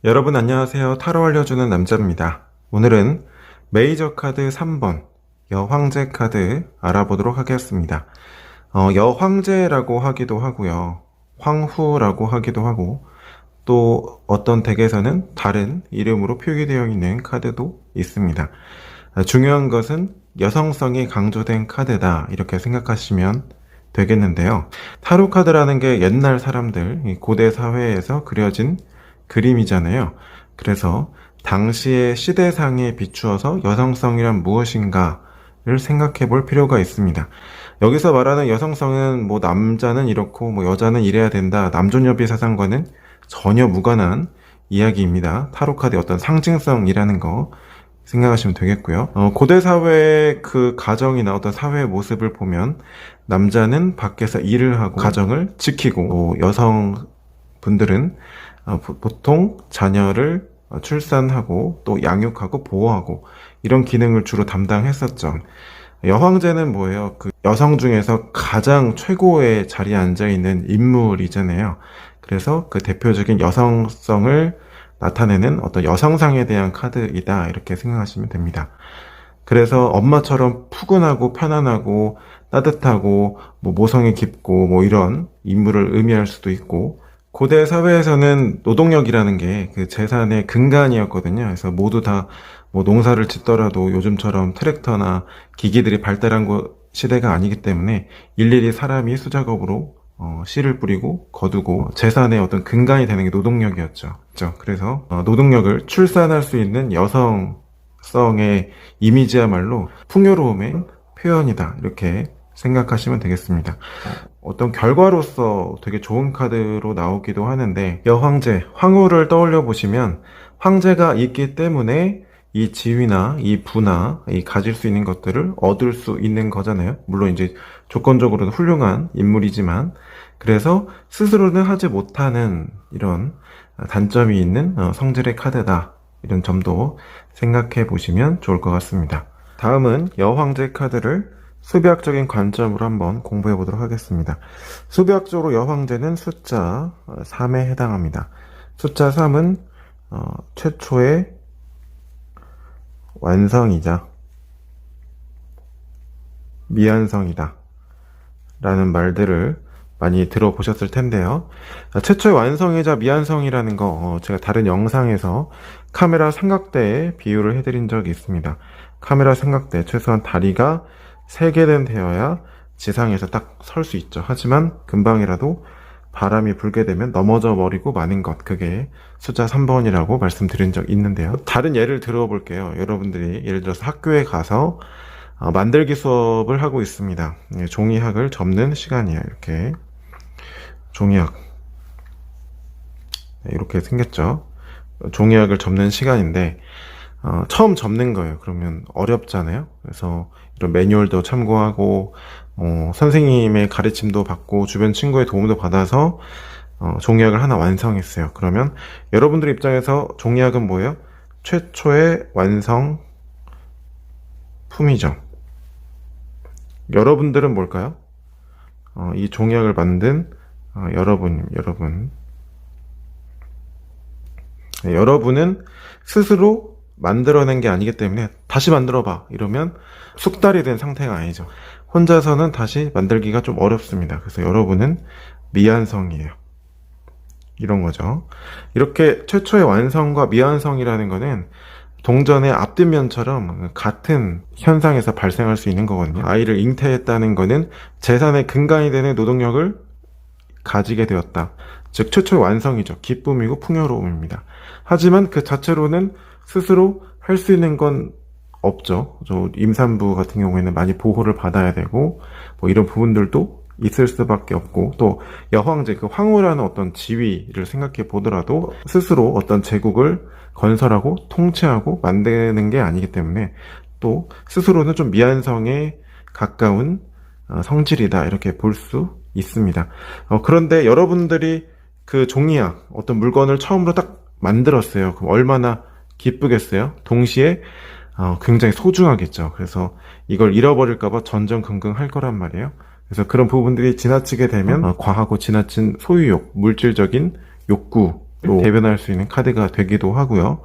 여러분 안녕하세요. 타로 알려주는 남자입니다. 오늘은 메이저 카드 3번 여황제 카드 알아보도록 하겠습니다. 여황제라고 하기도 하고요. 황후라고 하기도 하고 또 어떤 덱에서는 다른 이름으로 표기되어 있는 카드도 있습니다. 중요한 것은 여성성이 강조된 카드다 이렇게 생각하시면 되겠는데요. 타로 카드라는 게 옛날 사람들, 이 고대 사회에서 그려진 그림이잖아요. 그래서 당시의 시대상에 비추어서 여성성이란 무엇인가를 생각해 볼 필요가 있습니다. 여기서 말하는 여성성은 뭐 남자는 이렇고 뭐 여자는 이래야 된다, 남존여비 사상과는 전혀 무관한 이야기입니다. 타로 카드의 어떤 상징성이라는 거 생각하시면 되겠고요. 고대 사회의 그 가정이나 어떤 사회의 모습을 보면 남자는 밖에서 일을 하고 가정을 지키고 여성분들은 보통 자녀를 출산하고 또 양육하고 보호하고 이런 기능을 주로 담당했었죠. 여황제는 뭐예요? 그 여성 중에서 가장 최고의 자리에 앉아 있는 인물이잖아요. 그래서 그 대표적인 여성성을 나타내는 어떤 여성상에 대한 카드이다 이렇게 생각하시면 됩니다. 그래서 엄마처럼 푸근하고 편안하고 따뜻하고 뭐 모성이 깊고 뭐 이런 인물을 의미할 수도 있고, 고대 사회에서는 노동력이라는 게 그 재산의 근간이었거든요. 그래서 모두 다 뭐 농사를 짓더라도 요즘처럼 트랙터나 기기들이 발달한 시대가 아니기 때문에 일일이 사람이 수작업으로 씨를 뿌리고 거두고 재산의 어떤 근간이 되는 게 노동력이었죠. 그렇죠? 그래서 노동력을 출산할 수 있는 여성성의 이미지야말로 풍요로움의 표현이다 이렇게 생각하시면 되겠습니다. 어떤 결과로서 되게 좋은 카드로 나오기도 하는데, 여황제, 황후를 떠올려 보시면 황제가 있기 때문에 이 지위나 이 부나 이 가질 수 있는 것들을 얻을 수 있는 거잖아요. 물론 이제 조건적으로는 훌륭한 인물이지만, 그래서 스스로는 하지 못하는 이런 단점이 있는 성질의 카드다 이런 점도 생각해 보시면 좋을 것 같습니다. 다음은 여황제 카드를 수비학적인 관점으로 한번 공부해 보도록 하겠습니다. 수비학적으로 여황제는 숫자 3에 해당합니다. 숫자 3은 최초의 완성이자 미완성이다 라는 말들을 많이 들어보셨을 텐데요. 최초의 완성이자 미완성이라는 거 제가 다른 영상에서 카메라 삼각대에 비유를 해드린 적이 있습니다. 카메라 삼각대 최소한 다리가 3개는 되어야 지상에서 딱 설 수 있죠. 하지만 금방이라도 바람이 불게 되면 넘어져 버리고 마는 것, 그게 숫자 3번이라고 말씀드린 적 있는데요. 다른 예를 들어볼게요. 여러분들이 예를 들어서 학교에 가서 만들기 수업을 하고 있습니다. 종이학을 접는 시간이에요. 이렇게 종이학 이렇게 생겼죠. 종이학을 접는 시간인데 처음 접는 거예요. 그러면 어렵잖아요. 그래서 이런 매뉴얼도 참고하고 선생님의 가르침도 받고 주변 친구의 도움도 받아서 종이학을 하나 완성했어요. 그러면 여러분들 입장에서 종이학은 뭐예요? 최초의 완성품이죠. 여러분들은 뭘까요? 이 종이학을 만든 여러분은 스스로 만들어낸 게 아니기 때문에 다시 만들어봐 이러면 숙달이 된 상태가 아니죠. 혼자서는 다시 만들기가 좀 어렵습니다. 그래서 여러분은 미완성이에요. 이런 거죠. 이렇게 최초의 완성과 미완성이라는 거는 동전의 앞뒷면처럼 같은 현상에서 발생할 수 있는 거거든요. 아이를 잉태했다는 거는 재산의 근간이 되는 노동력을 가지게 되었다. 즉 최초의 완성이죠. 기쁨이고 풍요로움입니다. 하지만 그 자체로는 스스로 할 수 있는 건 없죠. 임산부 같은 경우에는 많이 보호를 받아야 되고 뭐 이런 부분들도 있을 수밖에 없고, 또 여황제, 그 황후라는 어떤 지위를 생각해 보더라도 스스로 어떤 제국을 건설하고 통치하고 만드는 게 아니기 때문에 또 스스로는 좀 미완성에 가까운 성질이다 이렇게 볼 수 있습니다. 그런데 여러분들이 그 종이학 어떤 물건을 처음으로 딱 만들었어요. 그럼 얼마나 기쁘겠어요? 동시에 굉장히 소중하겠죠. 그래서 이걸 잃어버릴까봐 전전긍긍할 거란 말이에요. 그래서 그런 부분들이 지나치게 되면 과하고 지나친 소유욕, 물질적인 욕구 또 대변할 수 있는 카드가 되기도 하고요.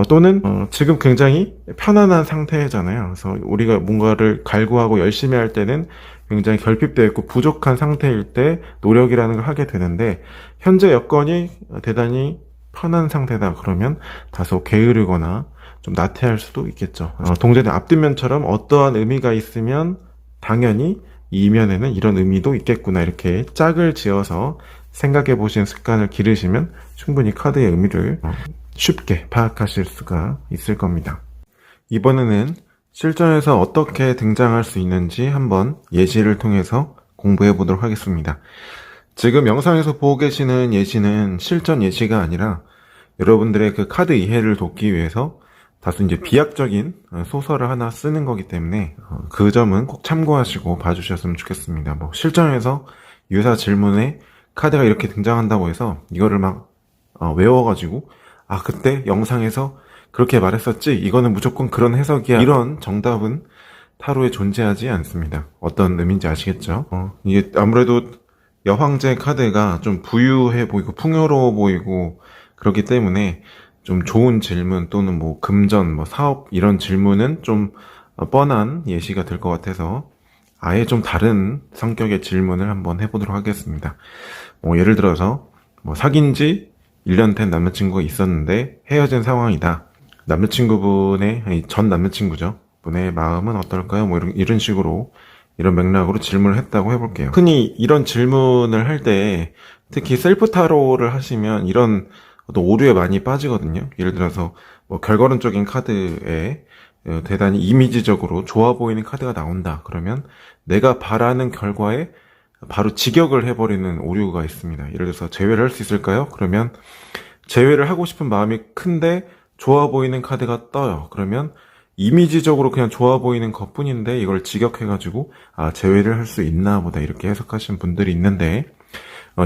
또는 지금 굉장히 편안한 상태잖아요. 그래서 우리가 뭔가를 갈구하고 열심히 할 때는 굉장히 결핍되어 있고 부족한 상태일 때 노력이라는 걸 하게 되는데, 현재 여건이 대단히 편한 상태다 그러면 다소 게으르거나 좀 나태할 수도 있겠죠. 동전의 앞뒷면처럼 어떠한 의미가 있으면 당연히 이 이면에는 이런 의미도 있겠구나, 이렇게 짝을 지어서 생각해 보시는 습관을 기르시면 충분히 카드의 의미를 쉽게 파악하실 수가 있을 겁니다. 이번에는 실전에서 어떻게 등장할 수 있는지 한번 예시를 통해서 공부해 보도록 하겠습니다. 지금 영상에서 보고 계시는 예시는 실전 예시가 아니라 여러분들의 그 카드 이해를 돕기 위해서 다소 이제 비약적인 소설을 하나 쓰는 거기 때문에 그 점은 꼭 참고하시고 봐주셨으면 좋겠습니다. 뭐 실전에서 유사 질문에 카드가 이렇게 등장한다고 해서 이거를 막 외워가지고 그때 영상에서 그렇게 말했었지, 이거는 무조건 그런 해석이야, 이런 정답은 타로에 존재하지 않습니다. 어떤 의미인지 아시겠죠? 이게 아무래도 여황제 카드가 좀 부유해 보이고 풍요로워 보이고 그렇기 때문에 좀 좋은 질문 또는 뭐 금전, 뭐 사업 이런 질문은 좀 뻔한 예시가 될 것 같아서 아예 좀 다른 성격의 질문을 한번 해보도록 하겠습니다. 뭐 예를 들어서 뭐 사귄 지 1년 된 남자친구가 있었는데 헤어진 상황이다. 남자친구분의, 아니, 전 남자친구죠. 분의 마음은 어떨까요? 뭐 이런 식으로, 이런 맥락으로 질문을 했다고 해볼게요. 흔히 이런 질문을 할 때, 특히 셀프 타로를 하시면 이런 어떤 오류에 많이 빠지거든요. 예를 들어서 뭐 결과론적인 카드에 대단히 이미지적으로 좋아 보이는 카드가 나온다. 그러면 내가 바라는 결과에 바로 직역을 해버리는 오류가 있습니다. 예를 들어서 제외를 할 수 있을까요? 그러면 제외를 하고 싶은 마음이 큰데 좋아 보이는 카드가 떠요. 그러면 이미지적으로 그냥 좋아 보이는 것뿐인데 이걸 직역해가지고 제외를 할 수 있나 보다, 이렇게 해석하시는 분들이 있는데,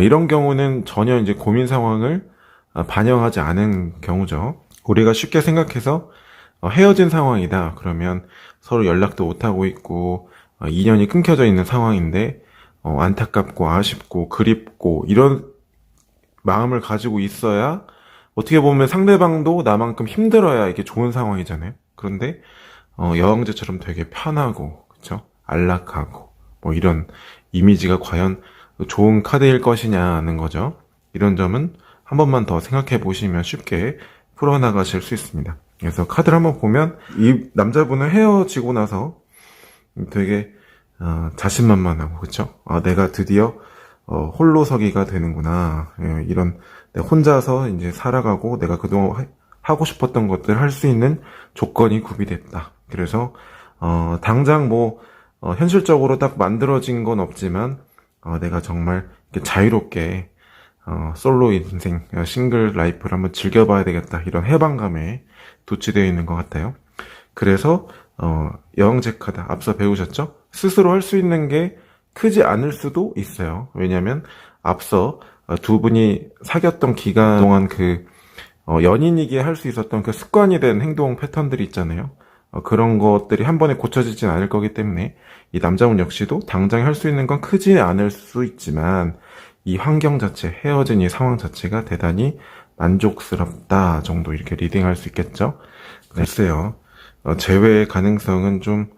이런 경우는 전혀 이제 고민 상황을 반영하지 않은 경우죠. 우리가 쉽게 생각해서 헤어진 상황이다 그러면 서로 연락도 못하고 있고 인연이 끊겨져 있는 상황인데 안타깝고 아쉽고 그립고 이런 마음을 가지고 있어야, 어떻게 보면 상대방도 나만큼 힘들어야 이게 좋은 상황이잖아요. 그런데 여왕제처럼 되게 편하고, 그쵸? 안락하고 뭐 이런 이미지가 과연 좋은 카드일 것이냐는 거죠. 이런 점은 한 번만 더 생각해 보시면 쉽게 풀어나가실 수 있습니다. 그래서 카드를 한번 보면 이 남자분은 헤어지고 나서 되게 자신만만하고, 그쵸? 내가 드디어 홀로서기가 되는구나. 이런, 내가 혼자서 이제 살아가고 내가 그동안 하고 싶었던 것들 할 수 있는 조건이 구비됐다. 그래서 당장 뭐 현실적으로 딱 만들어진 건 없지만 내가 정말 이렇게 자유롭게 솔로 인생, 싱글 라이프를 한번 즐겨봐야 되겠다, 이런 해방감에 도취되어 있는 것 같아요. 그래서 여왕제 카드 앞서 배우셨죠? 스스로 할 수 있는 게 크지 않을 수도 있어요. 왜냐하면 앞서 두 분이 사귀었던 기간 동안 그 연인이기에 할 수 있었던 그 습관이 된 행동 패턴들이 있잖아요. 그런 것들이 한 번에 고쳐지진 않을 거기 때문에 이 남자분 역시도 당장 할 수 있는 건 크지 않을 수 있지만 이 환경 자체, 헤어진 이 상황 자체가 대단히 만족스럽다 정도, 이렇게 리딩할 수 있겠죠. 글쎄요, 재회의 가능성은 좀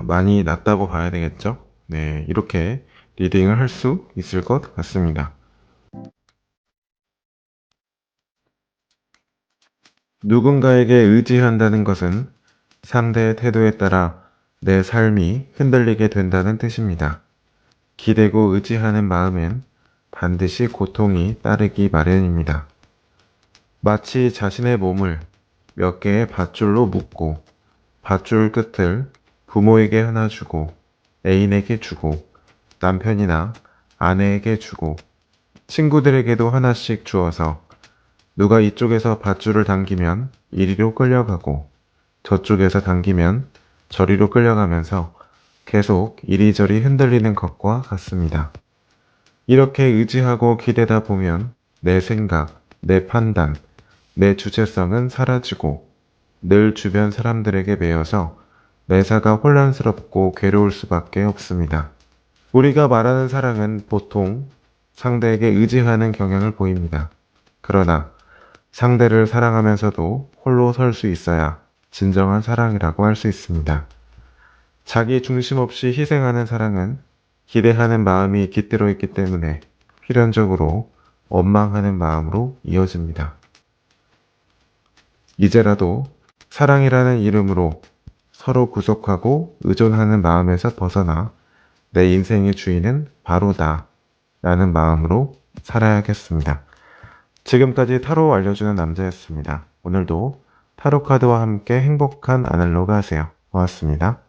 많이 낮다고 봐야 되겠죠. 네, 이렇게 리딩을 할 수 있을 것 같습니다. 누군가에게 의지한다는 것은 상대의 태도에 따라 내 삶이 흔들리게 된다는 뜻입니다. 기대고 의지하는 마음엔 반드시 고통이 따르기 마련입니다. 마치 자신의 몸을 몇 개의 밧줄로 묶고 밧줄 끝을 부모에게 하나 주고 애인에게 주고 남편이나 아내에게 주고 친구들에게도 하나씩 주어서 누가 이쪽에서 밧줄을 당기면 이리로 끌려가고 저쪽에서 당기면 저리로 끌려가면서 계속 이리저리 흔들리는 것과 같습니다. 이렇게 의지하고 기대다 보면 내 생각, 내 판단, 내 주체성은 사라지고 늘 주변 사람들에게 매여서 매사가 혼란스럽고 괴로울 수밖에 없습니다. 우리가 말하는 사랑은 보통 상대에게 의지하는 경향을 보입니다. 그러나 상대를 사랑하면서도 홀로 설 수 있어야 진정한 사랑이라고 할 수 있습니다. 자기 중심 없이 희생하는 사랑은 기대하는 마음이 깃들어 있기 때문에 필연적으로 원망하는 마음으로 이어집니다. 이제라도 사랑이라는 이름으로 서로 구속하고 의존하는 마음에서 벗어나 내 인생의 주인은 바로 나라는 마음으로 살아야겠습니다. 지금까지 타로 알려주는 남자였습니다. 오늘도 타로 카드와 함께 행복한 아날로그 하세요. 고맙습니다.